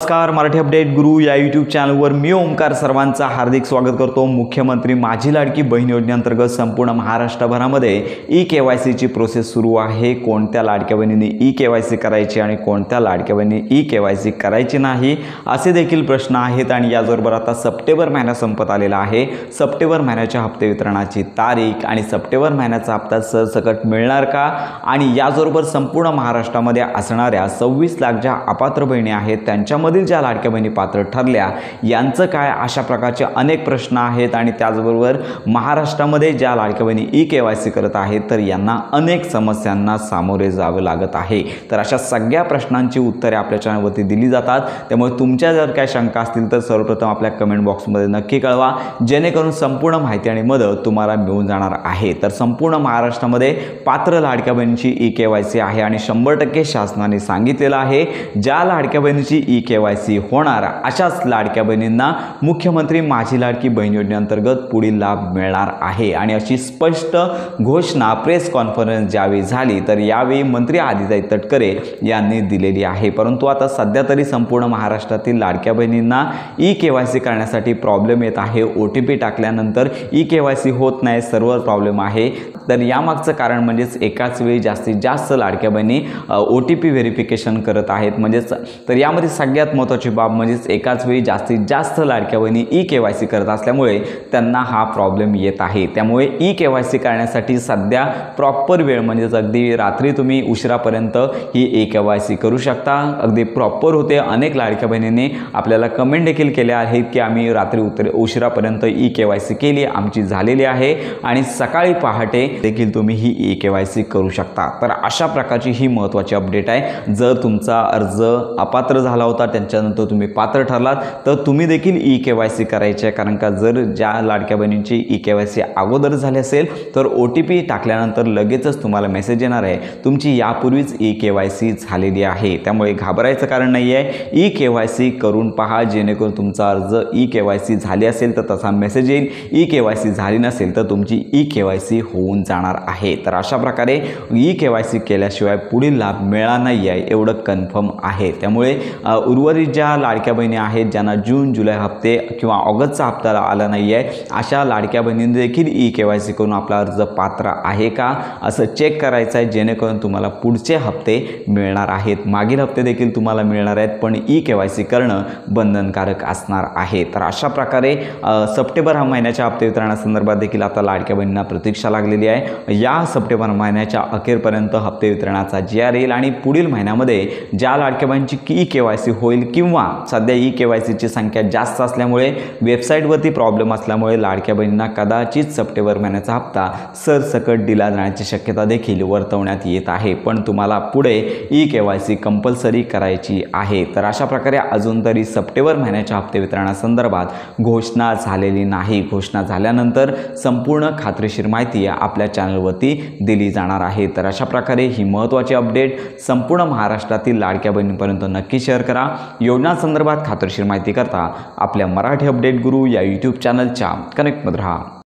नमस्कार, मराठी अपडेट गुरु या यूट्यूब चॅनलवर मी ओमकार सर्वांचा हार्दिक स्वागत करतो। मुख्यमंत्री माझी लाडकी बहीण योजनेअंतर्गत संपूर्ण महाराष्ट्रभरामध्ये ई-केवायसीची प्रोसेस सुरू आहे। कोणत्या लाडक्या बहिणींनी ई-केवायसी करायची आणि कोणत्या लाडक्या बहिणींनी ई-केवायसी करायची नाही असे देखील प्रश्न आहेत। आणि याचबरोबर आता सप्टेंबर महिना संपत आलेला आहे। सप्टेंबर महिन्याच्या हप्ते वितरणाची तारीख आणि सप्टेंबर महिन्याचा हप्ता सरसकट मिळणार का आणि याचबरोबर संपूर्ण महाराष्ट्रामध्ये असणाऱ्या 26 लाख ज्या अपात्र बहिणी आहेत त्यांच्यामधील ज्या लाडक्या बहिणी पात्र ठरल्या यांचं काय, अशा प्रकारचे अनेक प्रश्न आहेत। आणि त्याचबरोबर महाराष्ट्रामध्ये ज्या लाडक्या बहिणी ई-केवायसी करत आहेत तर यांना अनेक समस्यांना सामोरे जावे लागत आहे। तर अशा सगळ्या प्रश्नांची उत्तरे आपल्या चॅनलवरती दिली जातात। त्यामुळे तुमच्या जर काही शंका असतील तर सर्वप्रथम आपल्या कमेंट बॉक्समध्ये नक्की कळवा, जेणेकरून संपूर्ण माहिती आणि मदत तुम्हाला मिळून जाणार आहे। तर संपूर्ण महाराष्ट्रामध्ये पात्र लाडक्या बहिणींची ई-केवायसी आहे आणि 100% शासनाने सांगितलेलं आहे ज्या लाडक्या बहिणीची ई-केवायसी होणार अशाच लाडक्या बहिणींना मुख्यमंत्री माझी लाडकी बहीण योजनेअंतर्गत पुढील लाभ मिळणार आहे। आणि अशी स्पष्ट घोषणा प्रेस कॉन्फरन्स ज्यावेळी झाली तर यावेळी मंत्री आदिताई तटकरे यांनी दिलेली आहे। परंतु आता सध्या तरी संपूर्ण महाराष्ट्रातील लाडक्या बहिणींना ई-केवायसी करण्यासाठी प्रॉब्लेम येत आहे। OTP टाकल्यानंतर ई-केवायसी होत नाही, सर्व्हर प्रॉब्लेम आहे। तर यामागचं कारण म्हणजेच एकाच वेळी जास्तीत जास्त लाडक्या बहिणी OTP व्हेरिफिकेशन करत आहेत। म्हणजेच तर यामध्ये सगळ्यात महत्त्वाची बाब म्हणजेच एकाच वेळी जास्तीत जास्त लाडक्या बहिणी ई-केवायसी करत असल्यामुळे त्यांना हा प्रॉब्लेम येत आहे। त्यामुळे ई-केवायसी करण्यासाठी सध्या प्रॉपर वेळ म्हणजेच अगदी रात्री तुम्ही उशिरापर्यंत ही ई-केवायसी करू शकता, अगदी प्रॉपर होते। अनेक लाडक्या बहिणींनी आपल्याला कमेंट देखील केल्या आहेत की आम्ही रात्री उशिरापर्यंत ई-केवायसी केली, आमची झालेली आहे आणि सकाळी पहाटे देखील तुम्ही ही ई-केवायसी करू शकता। तर अशा प्रकारची ही महत्त्वाची अपडेट आहे। जर तुमचा अर्ज अपात्र झाला होता त्याच्यानंतर तुम्ही पात्र ठरलात तर तुम्ही देखील ई-केवायसी करायची आहे। कारण का जर ज्या लाडक्या बहिणींची ई-केवायसी अगोदर झाली असेल तर OTP टाकल्यानंतर लगेचच तुम्हाला मेसेज येणार आहे तुमची यापूर्वीच ई-केवायसी झालेली आहे। त्यामुळे घाबरायचं कारण नाही आहे, ई-केवायसी करून पहा, जेणेकरून तुमचा अर्ज ई-केवायसी झाली असेल तर तसा मेसेज येईल, ई-केवायसी झाली नसेल तर तुमची ई-केवायसी होऊन जाणार आहे। तर अशा प्रकारे ई-केवायसी केल्याशिवाय पुढील लाभ मिळणार नाही आहे एवढं कन्फर्म आहे। त्यामुळे उर्वरित ज्या लाडक्या बहिणी आहेत ज्यांना जून जुलै हप्ते किंवा ऑगस्टचा हप्ता आला नाही आहे अशा लाडक्या बहिणींनी देखील ई-केवायसी करून आपला अर्ज पात्र आहे का असं चेक करायचं आहे, जेणेकरून तुम्हाला पुढचे हप्ते मिळणार आहेत। मागील हप्ते देखील तुम्हाला मिळणार आहेत, पण ई-केवायसी करणं बंधनकारक असणार आहे। तर अशा प्रकारे सप्टेंबर महिन्याच्या हप्ते वितरणासंदर्भात देखील आता लाडक्या बहिणींना प्रतीक्षा लागलेली आहे। या सप्टेंबर महिन्याच्या अखेरपर्यंत हप्ते वितरणाचा GR येईल आणि पुढील महिन्यामध्ये ज्या लाडक्या बहिणींची ई-केवायसी होईल किंवा सध्या ई-केवायसीची संख्या जास्त असल्यामुळे वेबसाईटवरती प्रॉब्लेम असल्यामुळे लाडक्या बहिणींना कदाचित सप्टेंबर महिन्याचा हप्ता सरसकट दिला जाण्याची शक्यता देखील वर्तवण्यात येत आहे। पण तुम्हाला पुढे ई-केवायसी कंपल्सरी करायची आहे। तर अशा प्रकारे अजून तरी सप्टेंबर महिन्याच्या हप्ते वितरणासंदर्भात घोषणा झालेली नाही। घोषणा झाल्यानंतर संपूर्ण खात्रीशीर माहिती आपल्या चॅनलवरती दिली जाणार आहे। तर अशा प्रकारे ही महत्त्वाची अपडेट संपूर्ण महाराष्ट्रातील लाडक्या बहिणींपर्यंत नक्की शेअर करा। योजनांसंदर्भात खात्रीशीर माहिती करता आपल्या मराठी अपडेट गुरु या यूट्यूब चॅनलच्या कनेक्टमध्ये राहा।